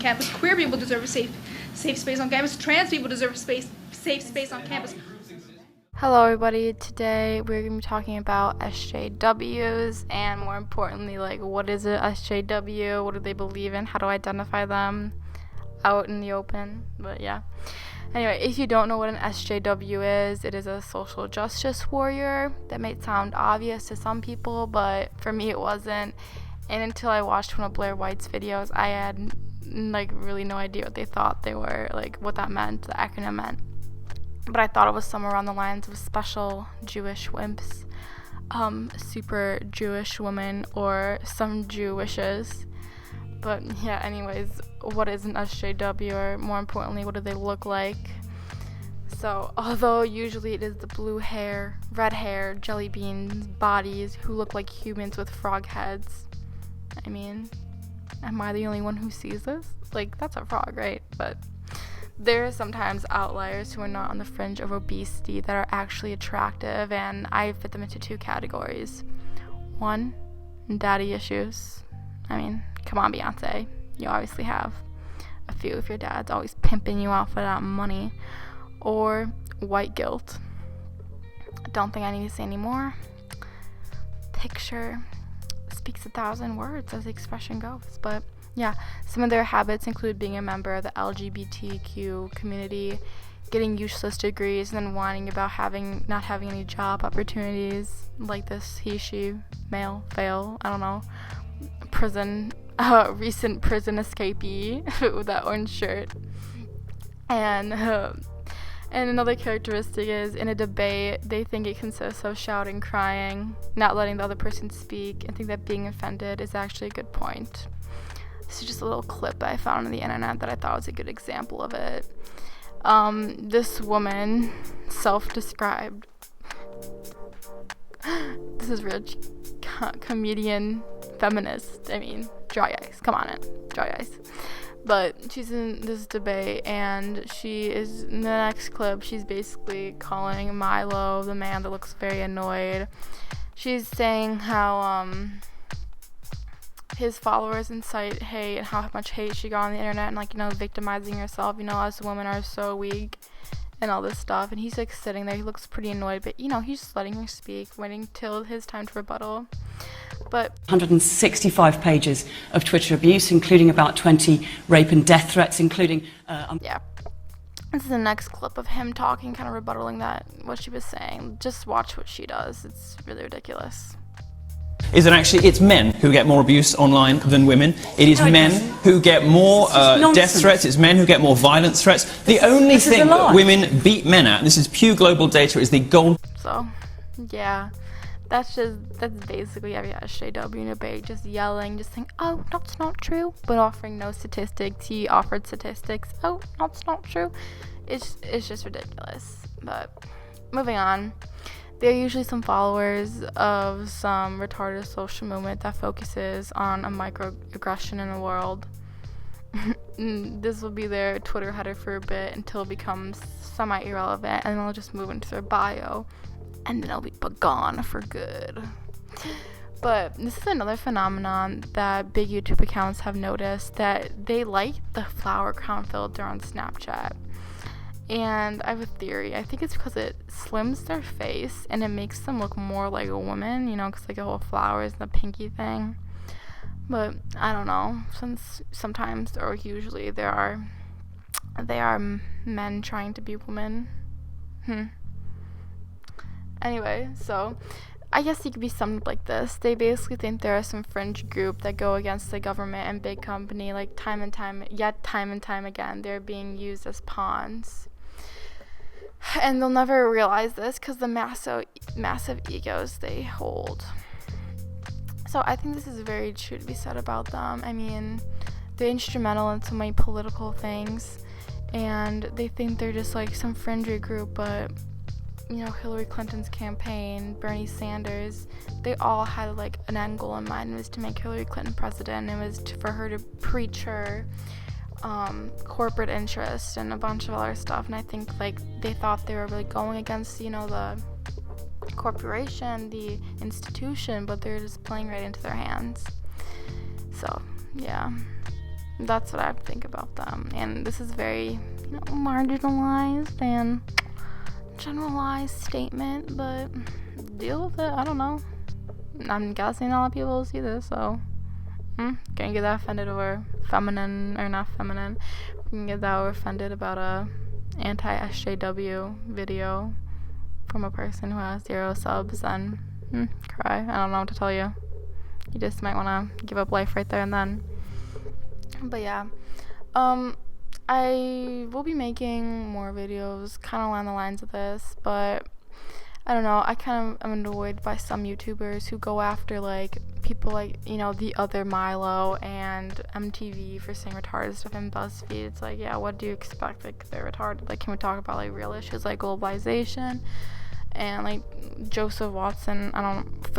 campus. Queer people deserve a safe space on campus. Trans people deserve a safe space on campus. Hello everybody, today we're going to be talking about SJWs and more importantly, like, what is a SJW, what do they believe in, how to identify them out in the open. But yeah, anyway, if you don't know what an SJW is, it is a social justice warrior. That may sound obvious to some people, but for me it wasn't. And until I watched one of Blair White's videos, I had really no idea what they thought they were, like what that meant, the acronym meant. But I thought it was somewhere around the lines of special Jewish wimps, super Jewish woman, or some Jew wishes. But yeah, anyways, what is an SJW, or more importantly, what do they look like? So, although usually it is the blue hair, red hair, jelly beans bodies who look like humans with frog heads. I mean, am I the only one who sees this? Like, that's a frog, right? But there are sometimes outliers who are not on the fringe of obesity that are actually attractive, and I fit them into two categories. One, daddy issues. I mean, come on, Beyonce. You obviously have a few if your dad's always pimping you out for that money. Or white guilt. I don't think I need to say any more. Picture speaks 1,000 words, as the expression goes. But yeah, some of their habits include being a member of the LGBTQ community, getting useless degrees, and then whining about not having any job opportunities, like this he, she, male, fail, I don't know, recent prison escapee with that orange shirt. And another characteristic is, in a debate, they think it consists of shouting, crying, not letting the other person speak, and think that being offended is actually a good point. This is just a little clip I found on the internet that I thought was a good example of it. This woman, self-described, this is rich, comedian, feminist, I mean, dry eyes, come on in, dry eyes. But she's in this debate, and she is, in the next clip, she's basically calling Milo the man that looks very annoyed. She's saying how, his followers incite hate and how much hate she got on the internet, and victimizing herself, us women are so weak and all this stuff. And he's sitting there, he looks pretty annoyed, but he's just letting her speak, waiting till his time to rebuttal. But 165 pages of Twitter abuse, including about 20 rape and death threats, including yeah, this is the next clip of him talking, kind of rebuttaling what she was saying. Just watch what she does. It's really ridiculous. Is that actually it's men who get more abuse online than women. It is men who get more death threats. It's men who get more violence threats. The only thing that women beat men at, and this is Pew Global data, is the gold. So, yeah, that's basically every SJW in a debate, just yelling, just saying, oh, that's not true, but offering no statistics. He offered statistics. Oh, that's not true. It's just ridiculous. But moving on. There are usually some followers of some retarded social movement that focuses on a microaggression in the world. This will be their Twitter header for a bit until it becomes semi-irrelevant, and they'll just move into their bio, and then it'll be gone for good. But this is another phenomenon that big YouTube accounts have noticed, that they like the flower crown filter on Snapchat. And I have a theory. I think it's because it slims their face and it makes them look more like a woman, because the whole flowers and the pinky thing. But I don't know, since sometimes or usually they are men trying to be women. Anyway, so I guess it could be summed up like this. They basically think there are some fringe group that go against the government and big company, time and time again. They're being used as pawns. And they'll never realize this because the massive egos they hold. So I think this is very true to be said about them. I mean, they're instrumental in so many political things, and they think they're just some fringy group, but Hillary Clinton's campaign, Bernie Sanders, they all had an end goal in mind. It was to make Hillary Clinton president. It was for her to preach her corporate interests and a bunch of other stuff. And I think they thought they were really going against the corporation, the institution, but they're just playing right into their hands. So yeah. that's what I think about them. And this is very, marginalized and generalized statement, but deal with it. I don't know. I'm guessing a lot of people will see this, so can't get that offended over feminine or not feminine. We can get that offended about a anti-SJW video from a person who has 0 subs, and cry. I don't know what to tell you. You just might want to give up life right there and then. But yeah, I will be making more videos kind of along the lines of this, but I don't know, I kind of am annoyed by some YouTubers who go after, like, people like, the other Milo and MTV for saying retarded stuff in BuzzFeed. It's like, yeah, what do you expect? Like, they're retarded. Like, can we talk about, like, real issues like globalization? And, like, Joseph Watson, I don't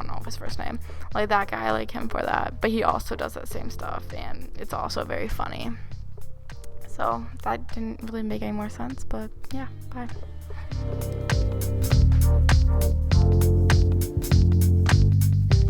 know his first name. Like, that guy, I like him for that. But he also does that same stuff, and it's also very funny. So, that didn't really make any more sense, but yeah, bye.